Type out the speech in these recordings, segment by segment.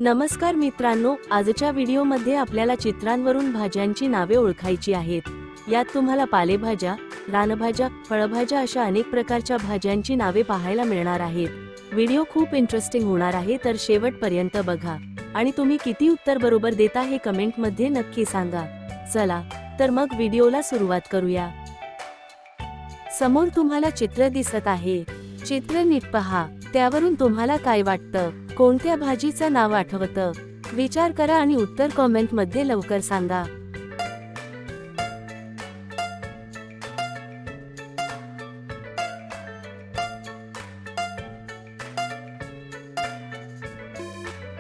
नमस्कार मित्रांनो, आजच्या व्हिडिओमध्ये आपल्याला चित्रांवरून भाज्यांची नावे ओळखायची आहेत। यात तुम्हाला पालेभाज्या, रानभाज्या, फळभाज्या अशा अनेक प्रकारच्या भाज्यांची नावे पाहायला मिळणार आहेत। व्हिडिओ खूप इंटरेस्टिंग होणार आहे, तर शेवटपर्यंत बघा आणि तुम्ही किती उत्तर बरोबर देता हे कमेंटमध्ये नक्की सांगा। चला तर मग व्हिडिओला सुरुवात करूया। समोर तुम्हाला चित्र दिसत आहे। चित्र नीट पहा, त्यावरून तुम्हाला काय वाटतं? कोणत्या भाजीचं नाव आठवतं? विचार करा आणि उत्तर कमेंट मध्ये लवकर सांगा।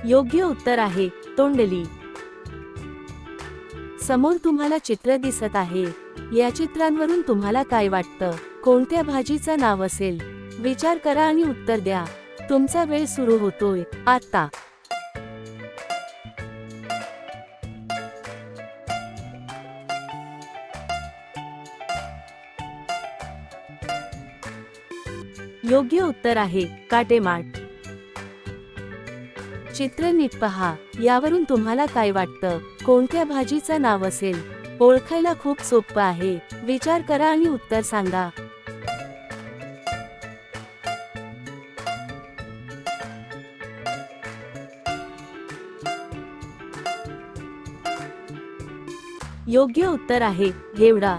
योग्य उत्तर आहे तोंडली। समोर तुम्हाला चित्र दिसत आहे। या चित्रांवरून तुम्हाला काय वाटतं? कोणत्या भाजीचं नाव असेल? विचार करा आणि उत्तर द्या। तुमचा वेळ सुरू होतोय आता। योग्य उत्तर आहे काटेमाठ। चित्र नीट पहा, यावरून तुम्हाला काय वाटतं? कोणत्या भाजीचं नाव असेल? ओळखायला खूप सोपं आहे। विचार करा आणि उत्तर सांगा। योग्य उत्तर आहे घेवडा।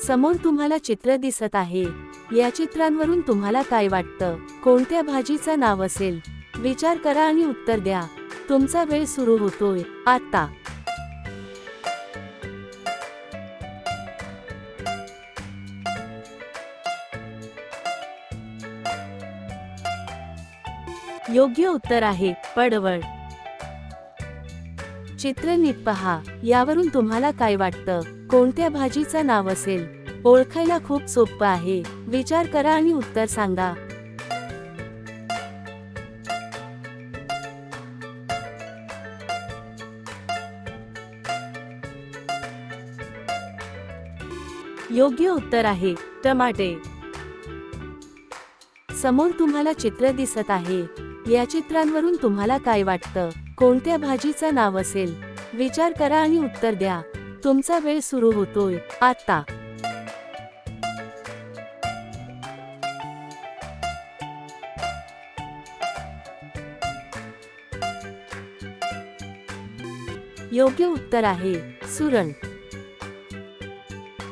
समोर तुम्हाला चित्र दिसत आहे। या चित्रांवरून तुम्हाला काय वाटतं? कोणत्या भाजीचं नाव असेल? विचार करा आणि उत्तर द्या। तुमचा वेळ सुरू होतोय आता। योग्य उत्तर आहे पडवळ। चित्र नीट पहा, यावरून तुम्हाला काय वाटतं? कोणत्या भाजीचं नाव असेल? ओळखायला खूप सोपं आहे। विचार करा आणि उत्तर सांगा। योग्य उत्तर आहे टमाटे। समोर तुम्हाला चित्र दिसत आहे। या चित्रांवरून तुम्हाला काय वाटतं? कोणत्या भाजीचं नाव असेल? विचार करा आणि उत्तर द्या। तुमचा वेळ सुरू होतोय आता। योग्य उत्तर आहे सुरण।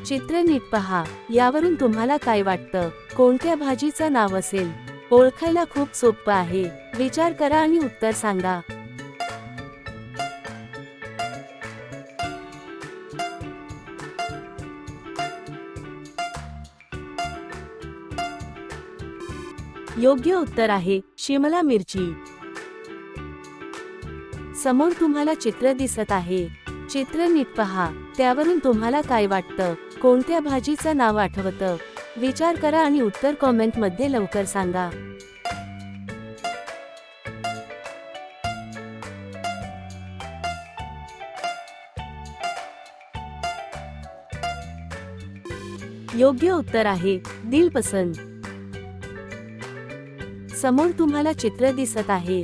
चित्र नीट पहा, यावरून तुम्हाला काय वाटतं? कोणत्या भाजीचं नाव असेल? ओळखायला खूप सोपं आहे। विचार करा आणि उत्तर सांगा। योग्य उत्तर आहे शिमला मिरची। समोर तुम्हाला चित्र दिसत आहे। चित्र नीट पहा, त्यावरून तुम्हाला काय वाटतं? कोणत्या भाजीचं नाव आठवतं? विचार करा आणि उत्तर कमेंट मध्ये लवकर सांगा। योग्य उत्तर आहे दिलपसंद। समोर तुम्हाला चित्र दिसत आहे।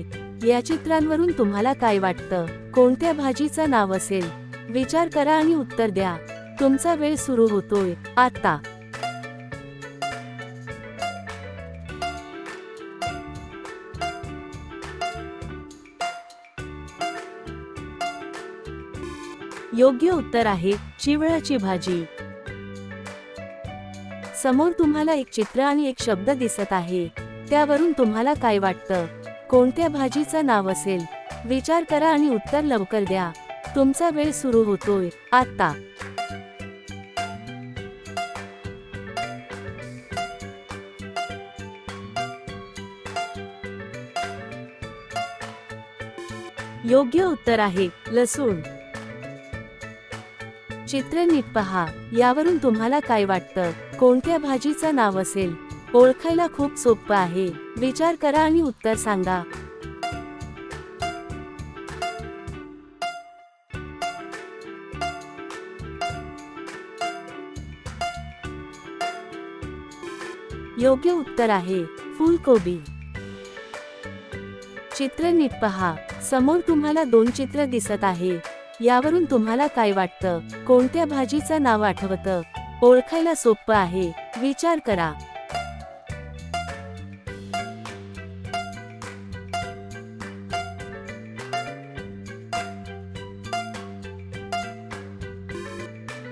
या चित्रांवरून तुम्हाला काय वाटतं? कोणत्या भाजीचं नाव असेल? विचार करा आणि उत्तर द्या। तुमचा वेळ सुरू होतोय आता। योग्य उत्तर आहे चिवळाची भाजी। समोर तुम्हाला एक चित्र आणि एक शब्द दिसत आहे। त्यावरून तुम्हाला काय वाटतं? कोणत्या भाजीचं नाव असेल? विचार करा आणि उत्तर लवकर द्या। तुमचा वेळ सुरू होतोय आता। योग्य उत्तर आहे लसूण। चित्र नीट पहा, यावरून तुम्हाला काय वाटतं? कोणत्या भाजीचं नाव असेल? ओळखायला खूप सोपं आहे। विचार करा आणि उत्तर सांगा। योग्य उत्तर आहे फुलकोबी। चित्र नीट पहा. समोर तुम्हाला दोन चित्र दिसत आहे. यावरून तुम्हाला काय वाटतं? कोणत्या भाजीचं नाव आठवतं? ओळखायला सोपं आहे. विचार करा.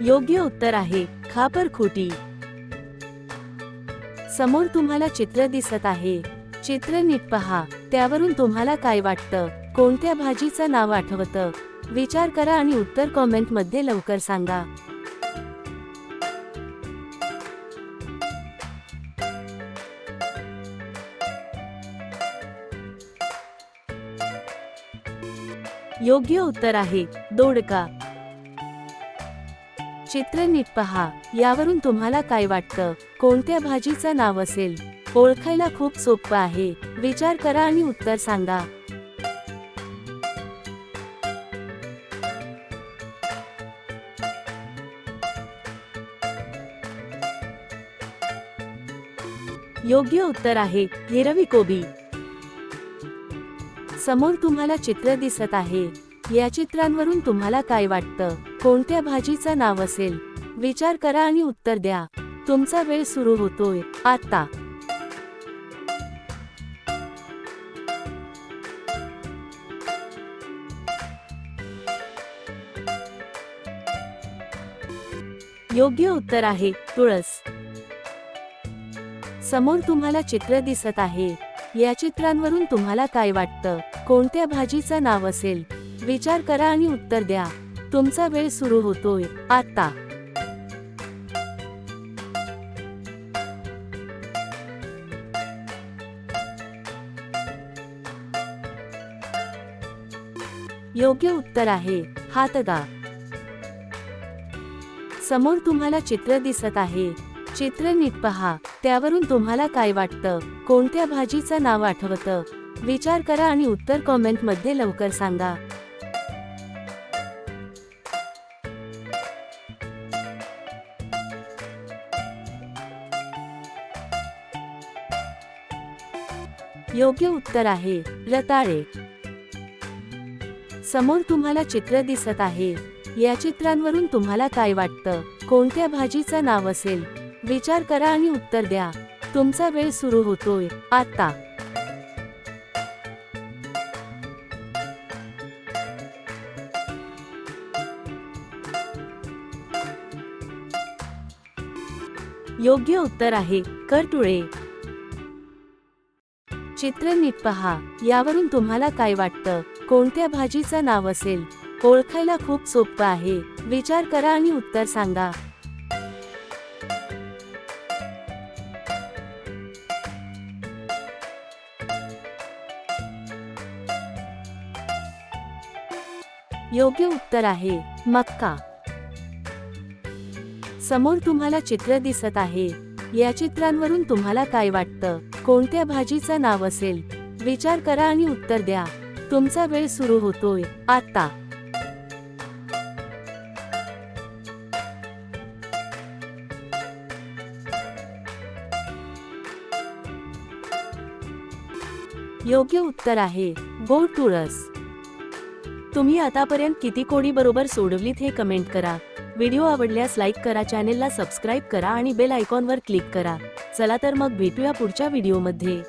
योग्य उत्तर आहे खापरखुटी. समोर तुम्हाला चित्र दिसत आहे. चित्र नीट पहा. त्यावरून तुम्हाला काय वाटतं? कोणत्या भाजीचं नाव आठवतं? विचार करा आणि उत्तर कॉमेंट मध्ये लवकर सांगा. योग्य उत्तर आहे दोडका. चित्र नीट पहा. यावरून तुम्हाला काय वाटतं? कोणत्या भाजीचं नाव असेल? ओळखायला खूप सोपं आहे. विचार करा आणि उत्तर सांगा. योग्य उत्तर आहे हिरवी कोबी. समोर तुम्हाला चित्र दिसत आहे. या चित्रांवरून तुम्हाला काय वाटतं? कोणत्या भाजीचं नाव असेल? विचार करा आणि उत्तर द्या. तुमचा वेळ सुरू होतोय आता. योग्य उत्तर आहे तुळस. समोर तुम्हाला चित्र दिसत आहे. या चित्रांवरून तुम्हाला काय वाटतं? कोणत्या भाजीचं नाव असेल? विचार करा आणि उत्तर द्या. तुमचा वेळ सुरू होतोय आता. योग्य उत्तर आहे हातगा. समोर तुम्हाला चित्र दिसत आहे. चित्र नीट पहा. त्यावरून तुम्हाला काय वाटतं? कोणत्या भाजीचं नाव आठवतं? विचार करा आणि उत्तर कॉमेंट मध्ये लवकर सांगा. योग्य उत्तर आहे रताळे. समोर तुम्हाला चित्र दिसत आहे. या चित्रांवरून तुम्हाला काय वाटतं? कोणत्या भाजीचं नाव असेल? विचार करा आणि उत्तर द्या. तुमचा वेळ सुरू होतोय आता. योग्य उत्तर आहे करटुळे. चित्र नीट पहा. यावरून तुम्हाला काय वाटतं? कोणत्या भाजीचं नाव असेल? ओळखायला खूप सोपं आहे. विचार करा आणि उत्तर सांगा. योग्य उत्तर आहे मक्का. समोर तुम्हाला चित्र दिसत आहे. या चित्रांवरून तुम्हाला काय वाटतं? कोणत्या भाजीचं नाव असेल? विचार करा आणि उत्तर द्या. तुमचा वेळ सुरू होतोय आता. योग्य उत्तर आहे गोड तुळस. तुम्ही आतापर्यंत किती कोडी बरोबर सोडवलीत हे कमेंट करा. व्हिडिओ आवडल्यास लाईक करा, चॅनेलला सबस्क्राईब करा आणि बेल आयकॉनवर क्लिक करा. चला तर मग भेटूया पुढच्या व्हिडिओमध्ये.